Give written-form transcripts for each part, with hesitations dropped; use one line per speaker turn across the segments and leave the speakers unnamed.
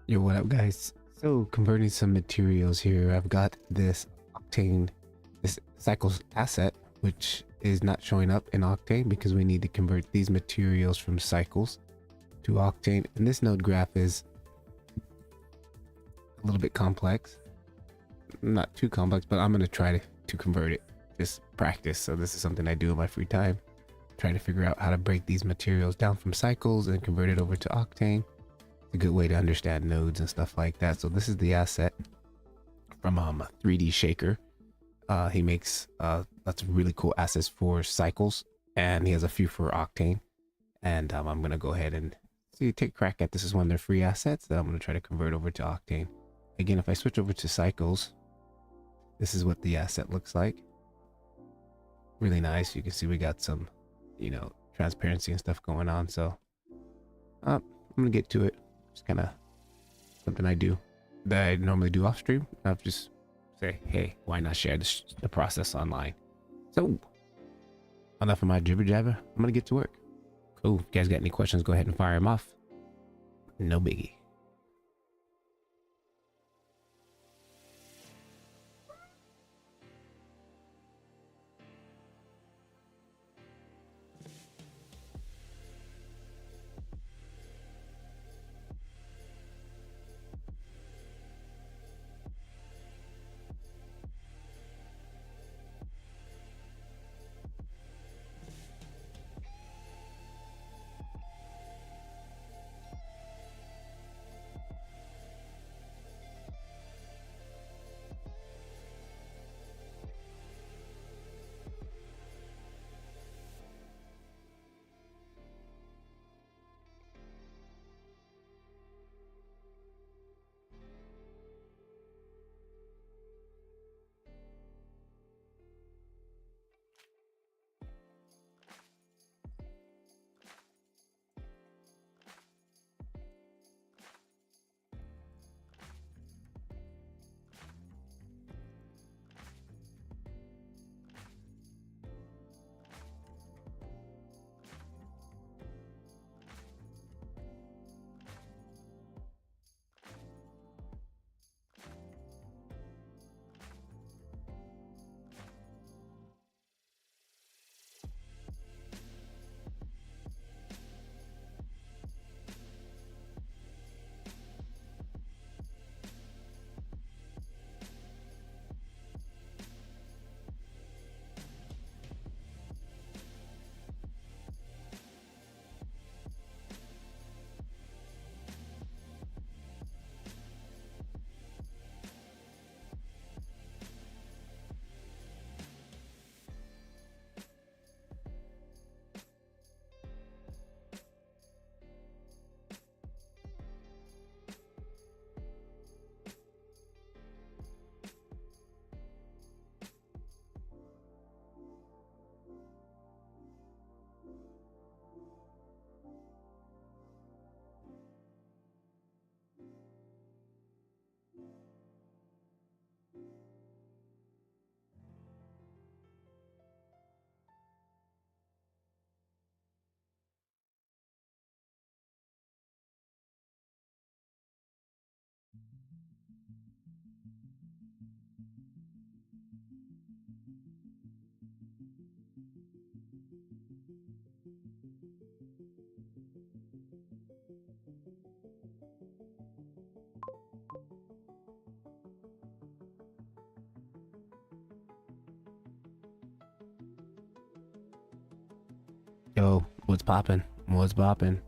Yo, what up, guys? So, converting some materials here. I've got this Octane, this Cycles asset, which is not showing up in Octane because we need to convert these materials from Cycles to Octane. And this node graph is a little bit complex. Not too complex, but I'm going to try to convert it. Just practice. So, this is something I do in my free time. Trying to figure out how to break these materials down from Cycles and convert it over to Octane. A good way to understand nodes and stuff like that. So this is the asset from 3D Shaker. He makes lots of really cool assets for Cycles, and he has a few for Octane. And I'm gonna go ahead and take a crack at this. Is one of their free assets that I'm gonna try to convert over to Octane. Again, if I switch over to Cycles, this is what the asset looks like. Really nice. You can see we got some, transparency and stuff going on. So I'm gonna get to it. Just kind of something I do that I normally do off stream. I'll just say, hey, why not share the process online? So, enough of my jibber jabber. I'm gonna get to work. Cool. If you guys got any questions, go ahead and fire them off. No biggie. Yo, what's poppin'? What's poppin'?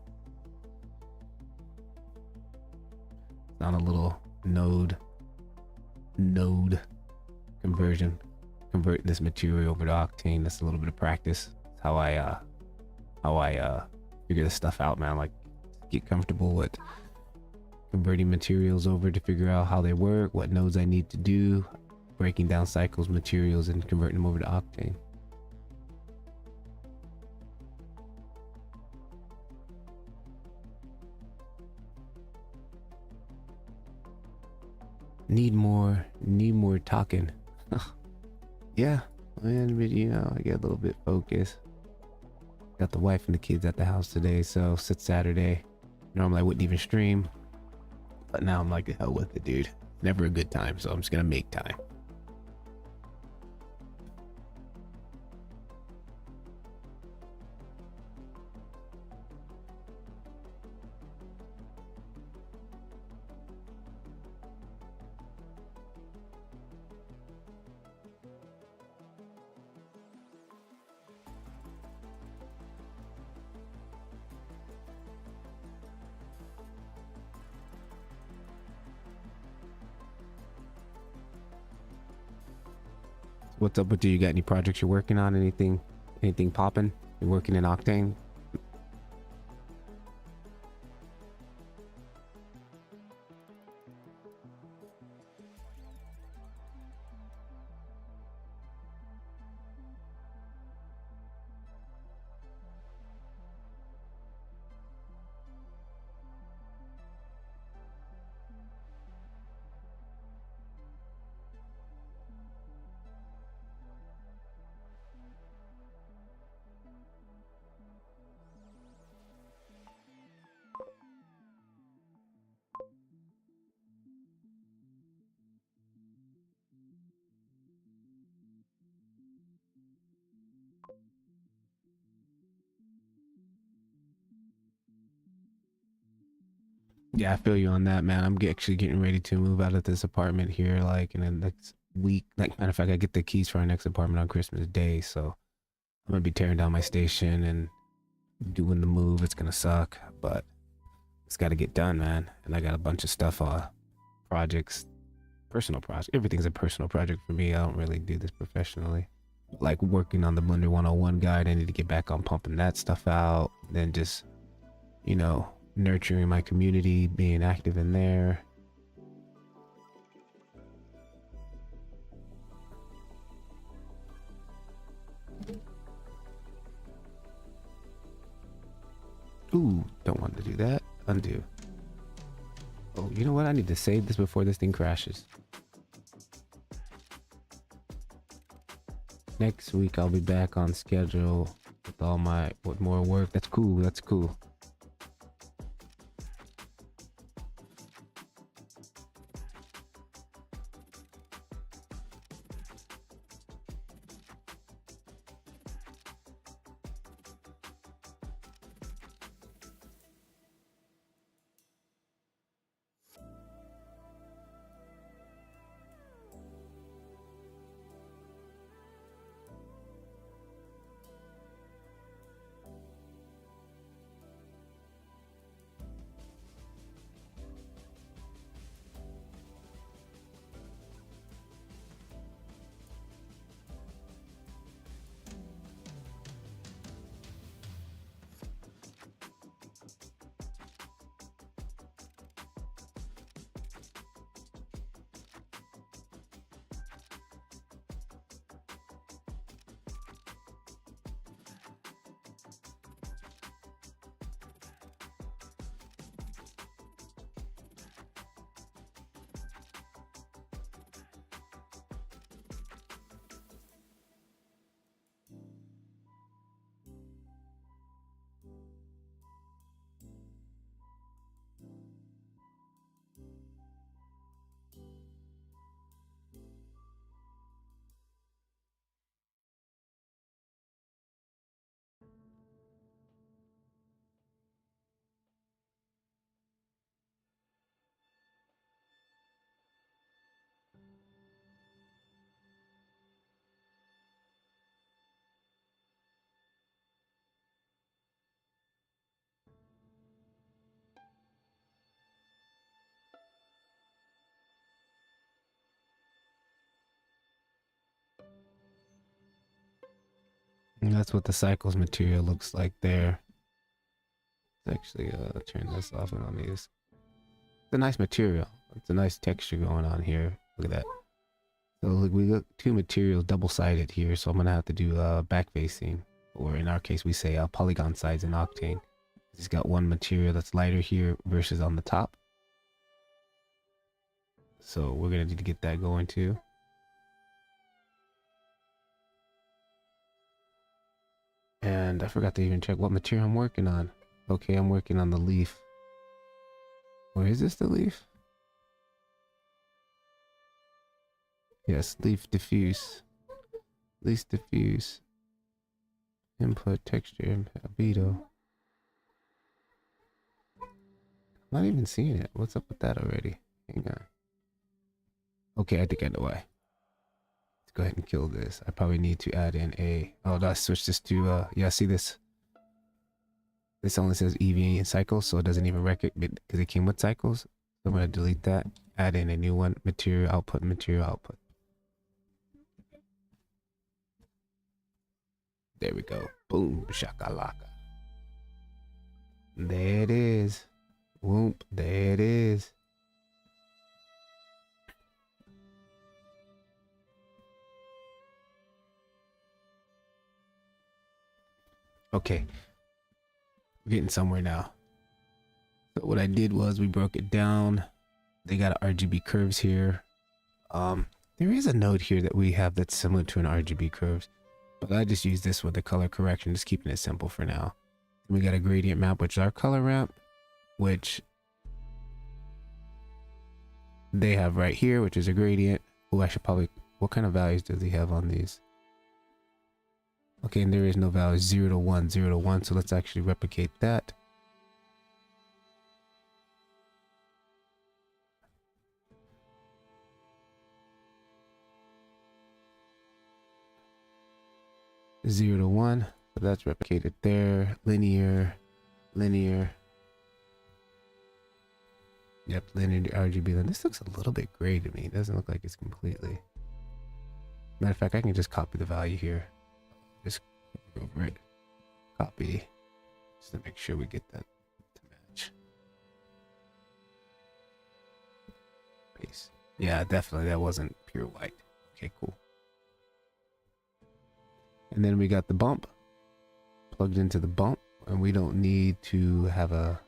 On a little node conversion. Convert this material over to Octane. That's a little bit of practice. That's how I figure this stuff out, man. Like, get comfortable with converting materials over to figure out how they work, what nodes I need to do, breaking down Cycles materials and converting them over to Octane. Need more talking. Yeah, and I get a little bit focused. Got the wife and the kids at the house today, so it's Saturday. Normally I wouldn't even stream, But now I'm like, the hell with it, dude. Never a good time, so I'm just gonna make time. What's up with you? You got any projects you're working on? Anything popping? You're working in Octane? Yeah, I feel you on that, man. Actually getting ready to move out of this apartment here, like in the next week. Like, matter of fact, I get the keys for our next apartment on Christmas Day, so I'm gonna be tearing down my station and doing the move. It's gonna suck, but it's got to get done, man. And I got a bunch of stuff, projects, personal projects. Everything's a personal project for me. I don't really do this professionally. Like working on the Blender 101 guide, I need to get back on pumping that stuff out. Then just, you know, nurturing my community, being active in there. Ooh, don't want to do that. Undo. Oh, you know what? I need to save this before this thing crashes. Next week I'll be back on schedule with more work. That's cool. That's cool. And that's what the cycles material looks like there. Let's actually turn this off and on these. It's a nice material. It's a nice texture going on here. Look at that. So look, we got two materials double-sided here, so I'm gonna have to do back facing, or in our case we say polygon sides in Octane. It's got one material that's lighter here versus on the top. So we're gonna need to get that going too. And I forgot to even check what material I'm working on. Okay, I'm working on the leaf. Or is this the leaf? Yes, leaf diffuse. Least diffuse. Input texture, albedo. Not even seeing it. What's up with that already? Hang on. Okay, I think I know why. Let's go ahead and kill this. I probably need to add in a... Oh, let's switch this to... yeah, see this? This only says EV and cycles, so it doesn't even recognize because it came with cycles. So I'm going to delete that. Add in a new one. Material output, material output. There we go. Boom, shakalaka. There it is. Whoop, there it is. Okay. We're getting somewhere now. So what I did was we broke it down. They got RGB curves here. There is a node here that we have that's similar to an RGB curves, but I just use this with the color correction, just keeping it simple for now. We got a gradient map, which is our color ramp, which they have right here, which is a gradient. Oh, I should probably, what kind of values does he have on these? Okay, and there is no value, 0 to 1, 0 to 1. So let's actually replicate that. Zero to 1. So that's replicated there. Linear, linear. Yep, linear RGB. This looks a little bit gray to me. It doesn't look like it's completely. Matter of fact, I can just copy the value here. Just over it. Copy. Just to make sure we get that to match. Paste. Yeah, definitely. That wasn't pure white. Okay, cool. And then we got the bump plugged into the bump, and we don't need to have a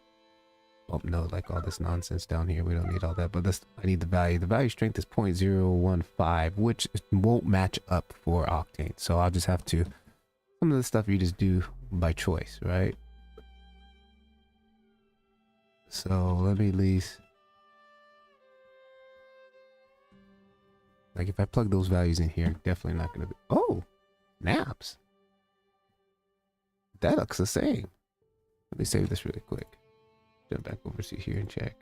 bump node like all this nonsense down here. We don't need all that, but this, I need the value. The value strength is 0.015, which won't match up for Octane. So I'll just have to, some of the stuff you just do by choice, right? So let me at least, like if I plug those values in here, definitely not going to be, oh, snaps. That looks the same. Let me save this really quick. Jump back over to here and check.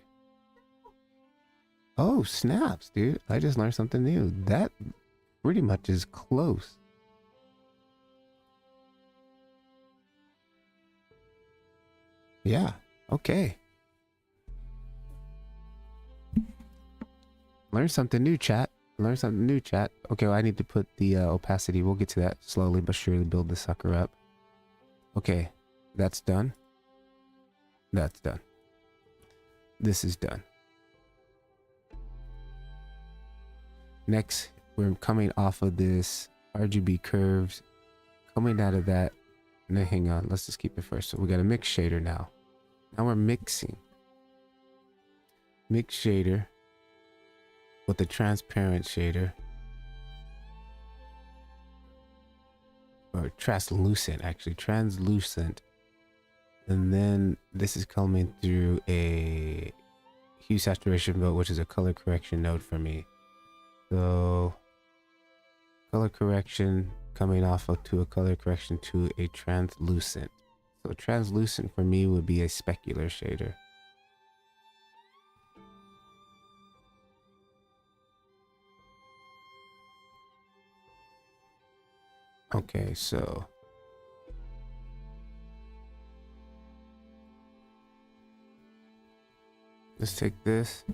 Oh, snaps, dude. I just learned something new. That pretty much is close. Yeah, okay. Learn something new, chat. Learn something new, chat. Okay, well, I need to put the opacity. We'll get to that slowly but surely. Build this sucker up. Okay, that's done. That's done. This is done. Next, we're coming off of this RGB curves. Coming out of that. No, hang on. Let's just keep it first. So we got a mix shader now. Now we're mixing. Mix shader with a transparent shader. Or translucent, actually. Translucent. And then this is coming through a hue saturation mode, which is a color correction node for me. So color correction coming off of to a color correction to a translucent. So translucent for me would be a specular shader. Okay, so let's take this.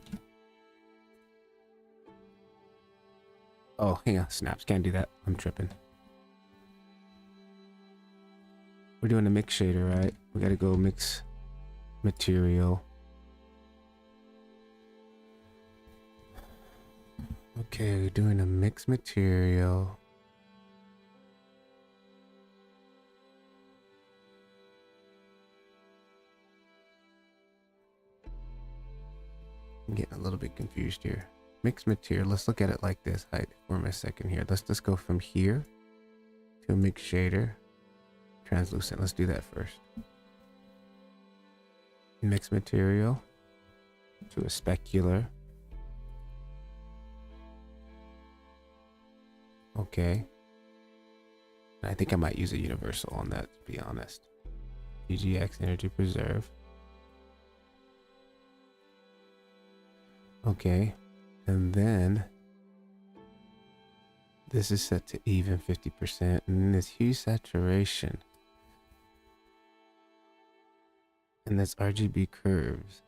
Oh, hang on, snaps, can't do that. I'm tripping. We're doing a mix shader, right? We gotta go mix material. Okay, we're doing a mix material. I'm getting a little bit confused here. Mixed material. Let's look at it like this. Hide for a second here. Let's just go from here to a mix shader. Translucent. Let's do that first. Mixed material to a specular. Okay. I think I might use a universal on that, to be honest. PGX energy preserve. Okay. And then this is set to even 50%. And then this hue saturation. And that's RGB curves.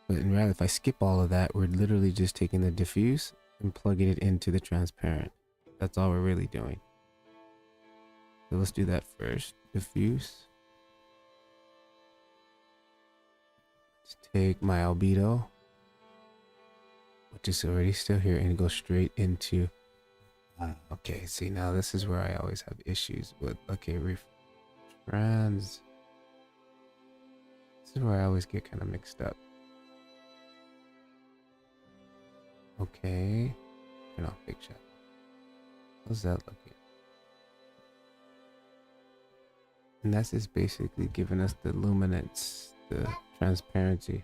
But in reality, if I skip all of that, we're literally just taking the diffuse and plugging it into the transparent. That's all we're really doing. So let's do that first. Diffuse. Let's take my albedo, which is already still here, and go straight into... okay, see, now this is where I always have issues with... okay, trans... this is where I always get kind of mixed up. Okay. Turn off big shot. How's that looking? And that's just basically giving us the luminance, the transparency.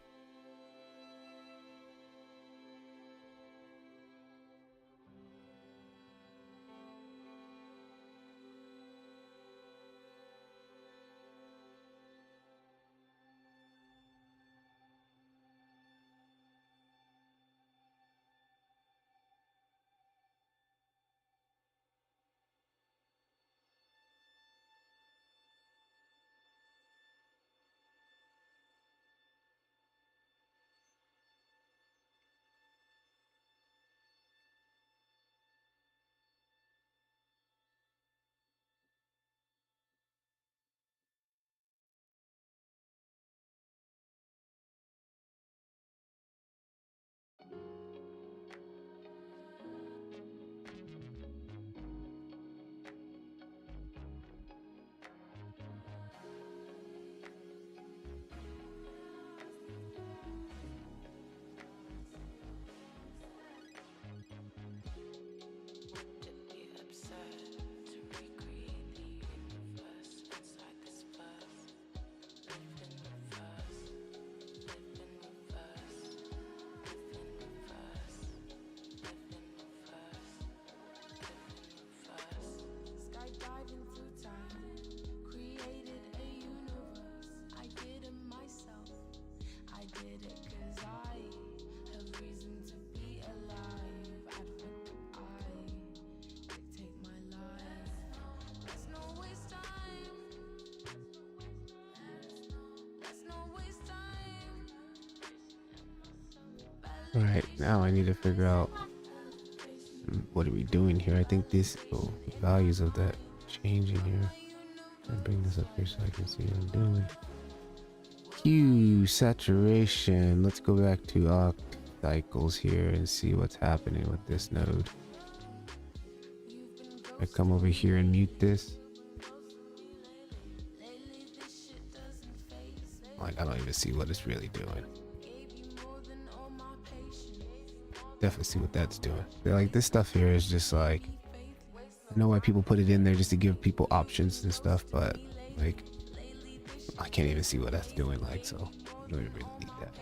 Right, now I need to figure out what are we doing here. I think this values of that changing here. I bring this up here so I can see what I'm doing. Hue saturation. Let's go back to oct cycles here and see what's happening with this node. I come over here and mute this. Like, I don't even see what it's really doing. Definitely see what that's doing. Like, this stuff here is just like, I know why people put it in there just to give people options and stuff, but like, I can't even see what that's doing. Like, so I don't even really need that.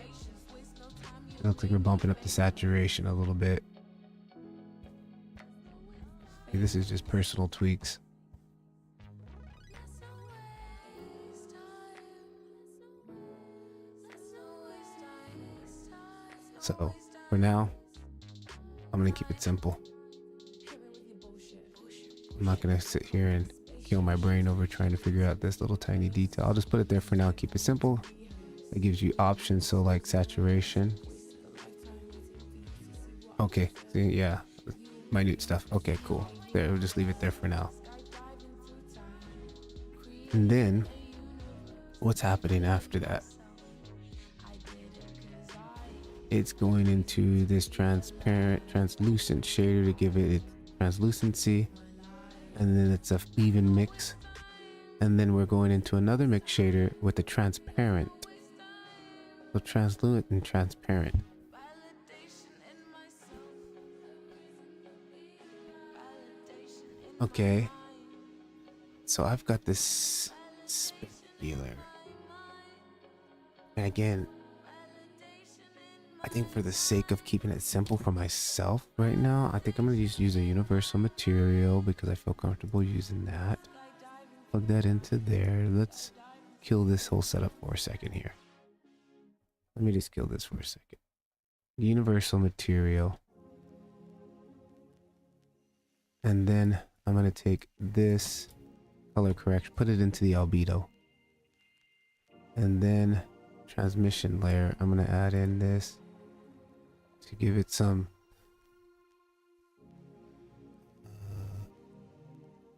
It looks like we're bumping up the saturation a little bit. This is just personal tweaks. So for now, I'm gonna keep it simple. I'm not gonna sit here and kill my brain over trying to figure out this little tiny detail. I'll just put it there for now, keep it simple. It gives you options, so like saturation. Okay, see, yeah, minute stuff. Okay, cool. There, we'll just leave it there for now. And then, what's happening after that? It's going into this transparent, translucent shader to give it its translucency. And then it's a even mix. And then we're going into another mix shader with a transparent. So translucent and transparent. Okay. So I've got this specular. And again, I think for the sake of keeping it simple for myself right now, I think I'm gonna just use a universal material because I feel comfortable using that. Plug that into there. Let's kill this whole setup for a second here. Let me just kill this for a second. Universal material. And then I'm gonna take this color correction, put it into the albedo. And then transmission layer, I'm gonna add in this to give it some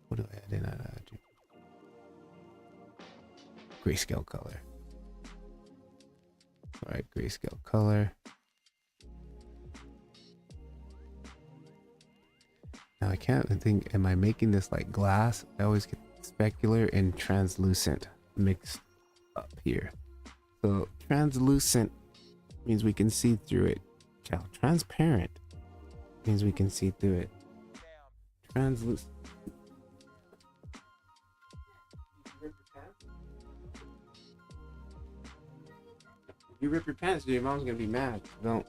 what do I add in? Grayscale color. All right, grayscale color. Now I can't think, am I making this like glass? I always get specular and translucent mixed up here. So translucent means we can see through it. Transparent means we can see through it. Translucent. If you rip your pants, your mom's gonna be mad. Don't.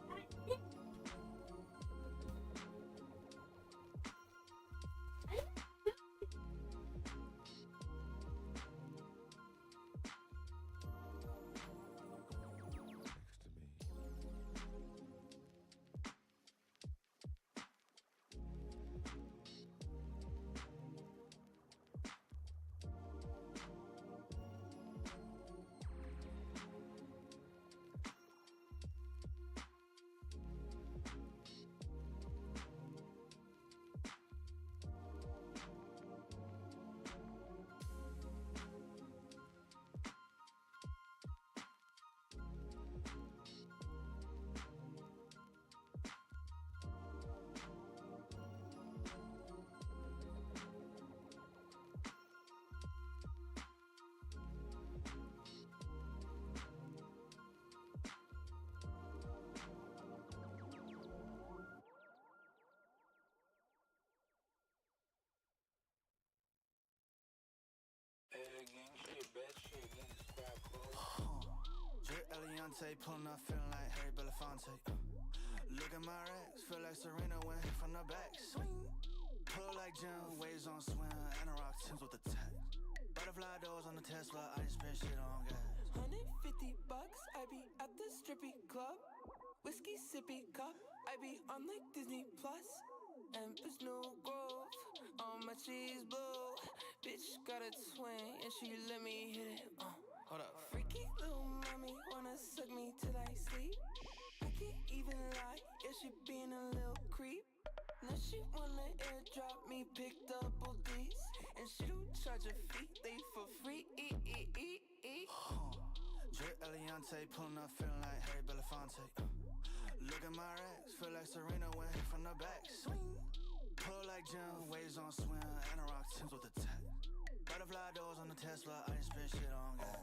Pulling up, feeling like Harry Belafonte. Look at my racks, feel like Serena went from the back. Swing, pull like Jim, waves on swim, and a rock Timbs with the tech. Butterfly doors on the Tesla, I just spend shit on gas.
$150, I be at the strippy club. Whiskey sippy cup, I be on like Disney Plus. Empress New Grove, all my cheese blue. Bitch got a twin, and she let me hit it.
Hold up.
Freaky little mommy wanna suck me till I sleep. I can't even lie, yeah, she being a little creep. Now she wanna airdrop me, pick double D's. And she don't charge a fee, they for free.
Drip Eliante, pulling up, feeling like Harry Belafonte. Look at my racks, feel like Serena went from the back. Swing, pull like Jim, waves on swim, and a rock Timbs with the tech. Butterfly doors on the Tesla, I just spend shit on gas.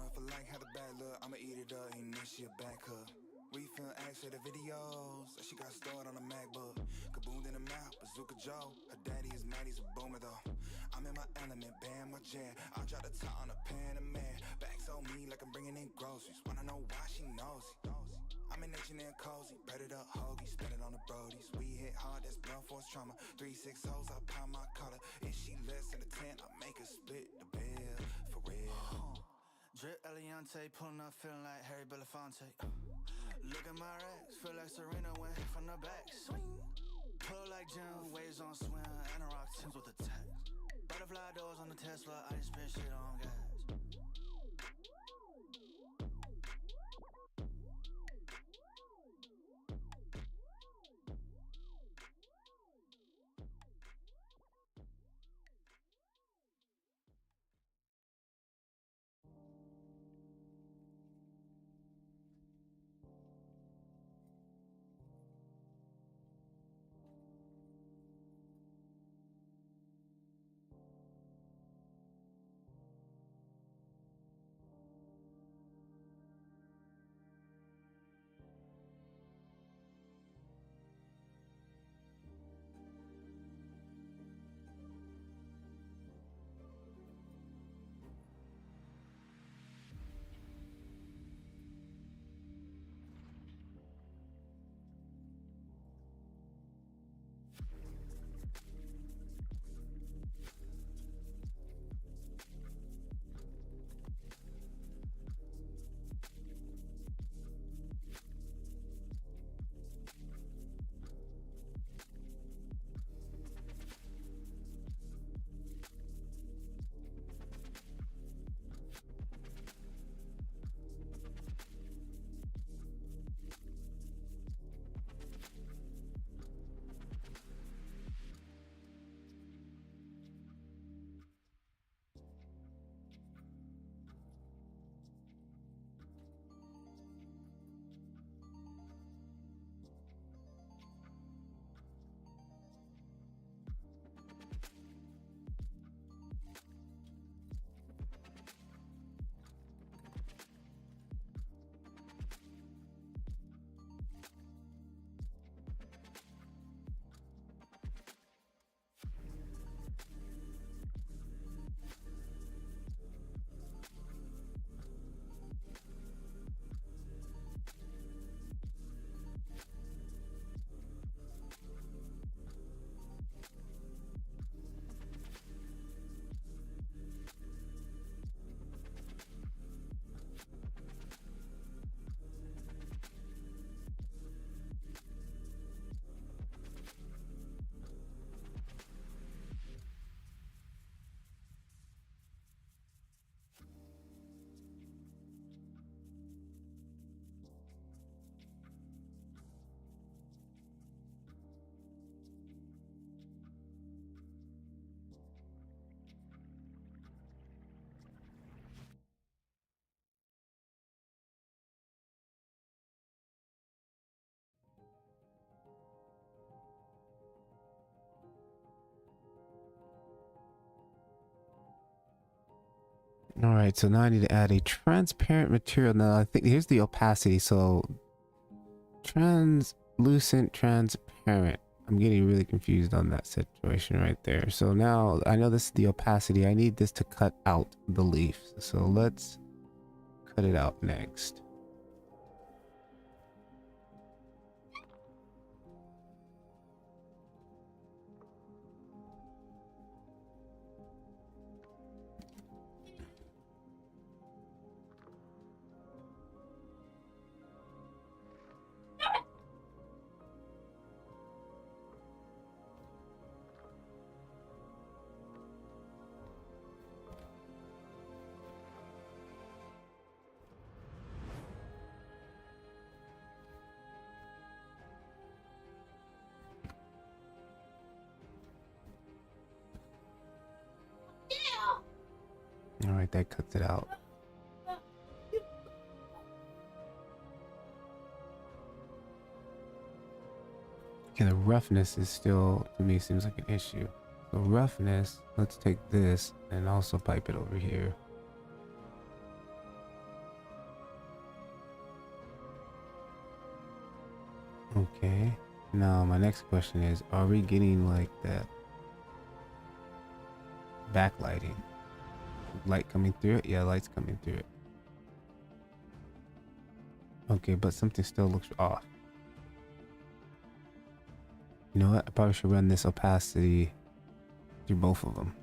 If I like how the bad look, I'ma eat it up, ain't this shit back up. We film ads for the videos, she got stored on a MacBook. Kaboom in the mouth, Bazooka Joe. Her daddy is mad, he's a boomer though. I'm in my element, band my jam. I drop the top on a Panamera. Backs on me like I'm bringing in groceries. Wanna know why she knows it. I'm in H&M cozy, breaded up hoagie, spend it on the brodies. We hit hard, that's blunt force trauma. 3-6 hoes, I pop my collar. If she less than a 10, I make her split the bill, for real.
Drip Eliante, pulling up, feeling like Harry Belafonte. Look at my racks, feel like Serena went from the back. Swing, pull like Jim, waves on swim, and a rock Timbs with the tech. Butterfly doors on the Tesla, I just spend shit on gas.
All right, so now I need to add a transparent material. Now I think here's the opacity. So translucent, transparent. I'm getting really confused on that situation right there. So now I know this is the opacity. I need this to cut out the leaves. So let's cut it out next. All right, that cuts it out. Okay, the roughness is still, to me, seems like an issue. So roughness, let's take this and also pipe it over here. Okay, now my next question is, are we getting like that backlighting? Light coming through it? Yeah, light's coming through it. Okay, but something still looks off. You know what? I probably should run this opacity through both of them.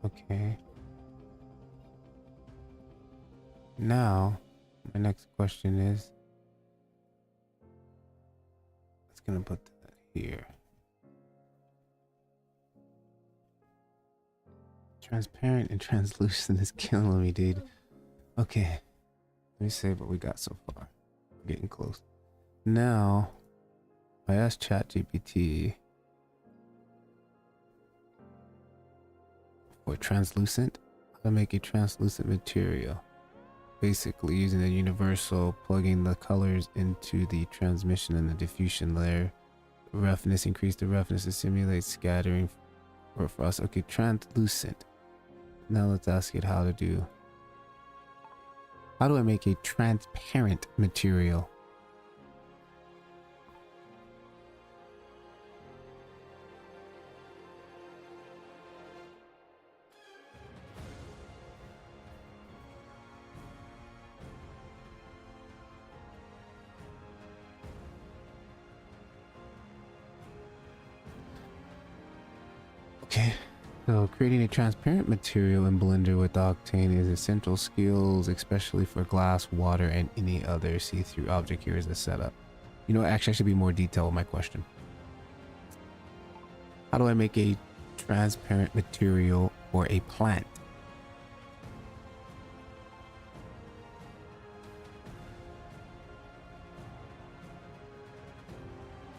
Okay. Now, my next question is, it's gonna put that here. Transparent and translucent is killing me, dude. Okay, let me say what we got so far. We're getting close. Now, I asked ChatGPT for translucent, how to make a translucent material. Basically using the universal, plugging the colors into the transmission and the diffusion layer. Roughness, increase the roughness to simulate scattering for us. Okay, translucent. Now let's ask it how to do. How do I make a transparent material? Okay, so creating a transparent material in Blender with Octane is essential skills, especially for glass, water, and any other see-through object. Here is the setup. You know, actually I should be more detailed with my question. How do I make a transparent material for a plant?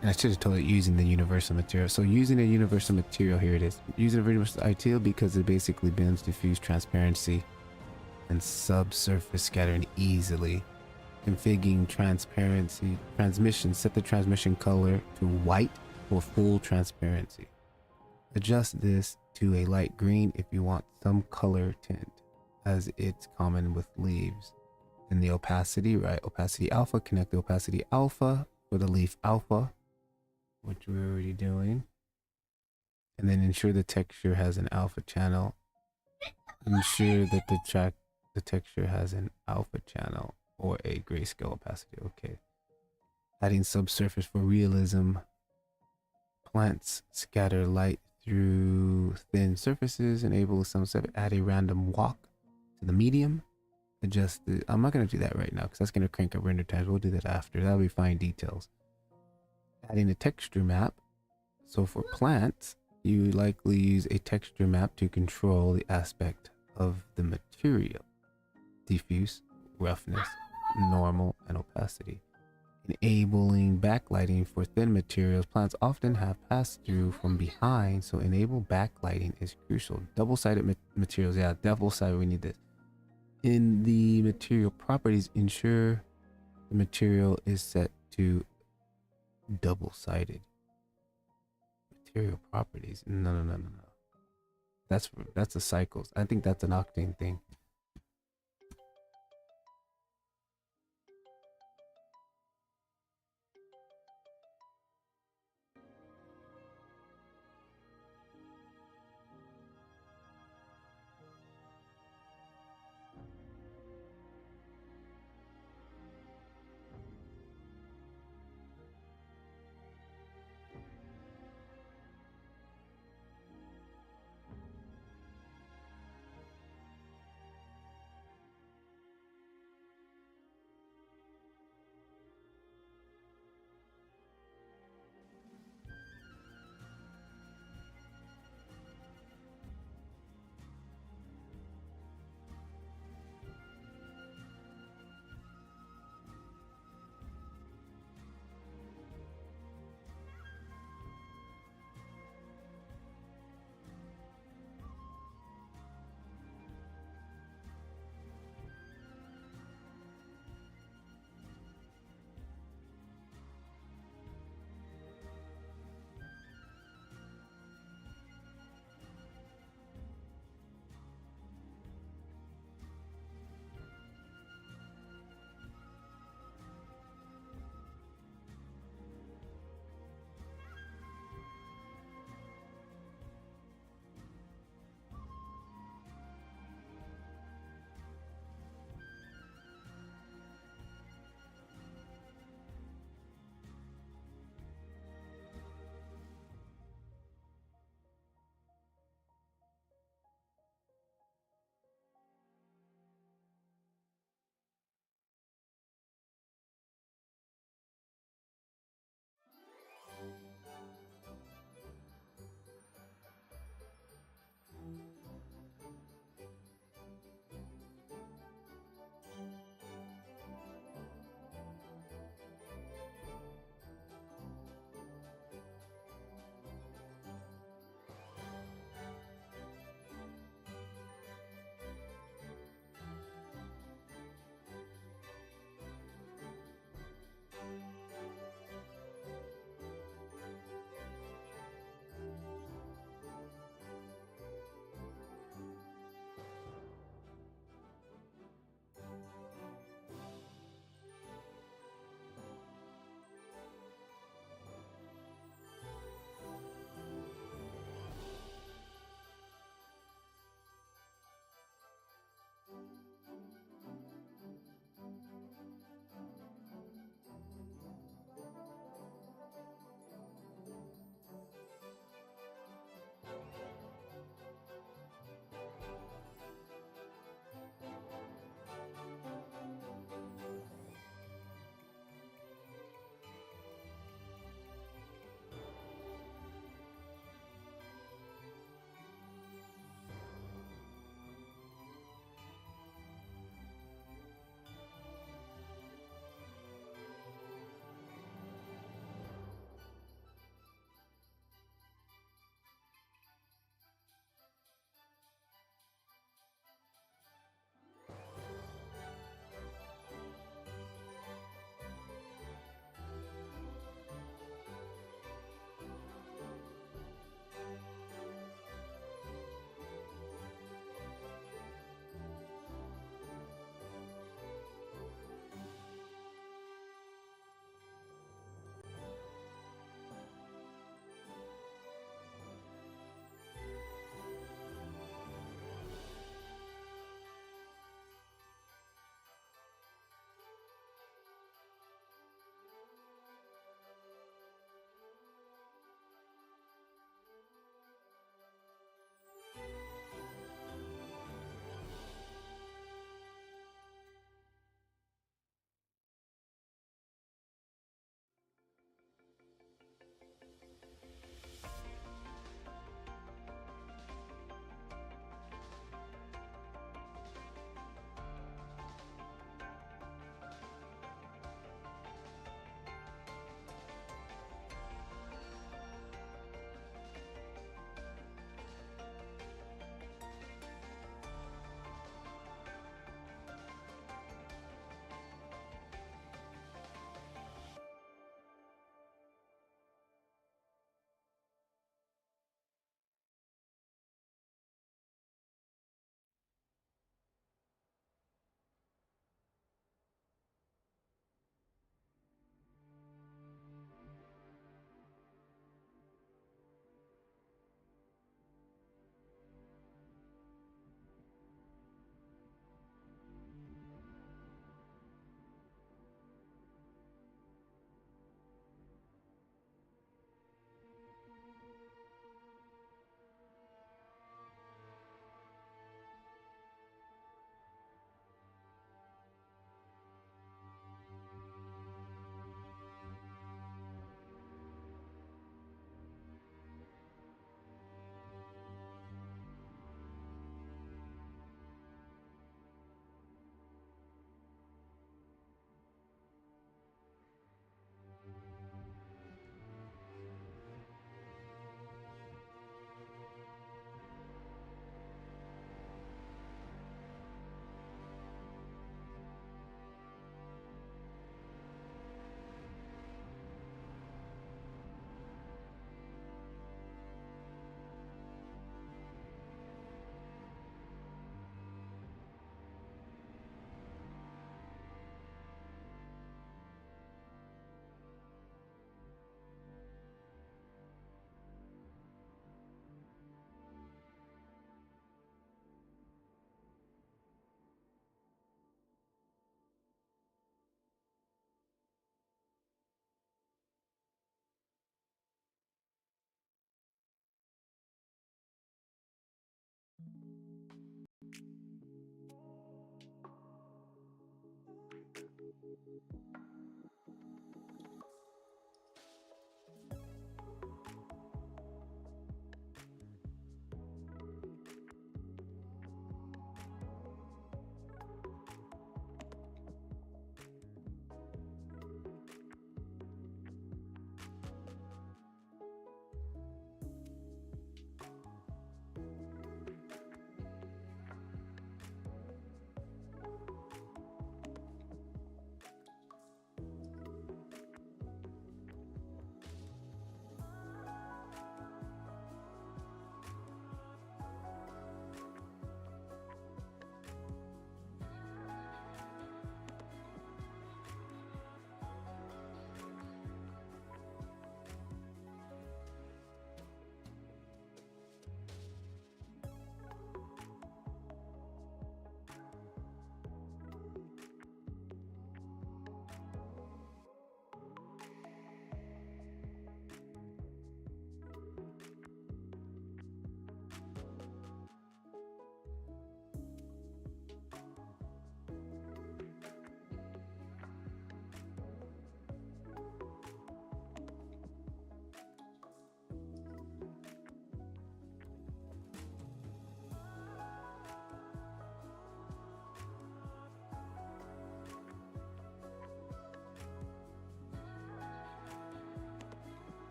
And I should have told it using the universal material. So using a universal material, here it is. Using a universal ideal because it basically bends, diffuse, transparency, and subsurface scattering easily. Configuring transparency, transmission, set the transmission color to white for full transparency. Adjust this to a light green if you want some color tint, as it's common with leaves. And the opacity, right? Opacity alpha, connect the opacity alpha for the leaf alpha, which we're already doing. And then ensure the texture has an alpha channel. Ensure that the texture has an alpha channel or a grayscale opacity. Okay. Adding subsurface for realism. Plants scatter light through thin surfaces. Enable some stuff. Add a random walk to the medium. Adjust the, I'm not going to do that right now because that's going to crank up render times. We'll do that after. That'll be fine details. Adding a texture map. So for plants, you likely use a texture map to control the aspect of the material. Diffuse, roughness, normal, and opacity. Enabling backlighting for thin materials. Plants often have pass through from behind, so enable backlighting is crucial. Double-sided materials, yeah, double-sided, we need this. In the material properties, ensure the material is set to double-sided. Material properties. No. That's the cycles. I think that's an Octane thing.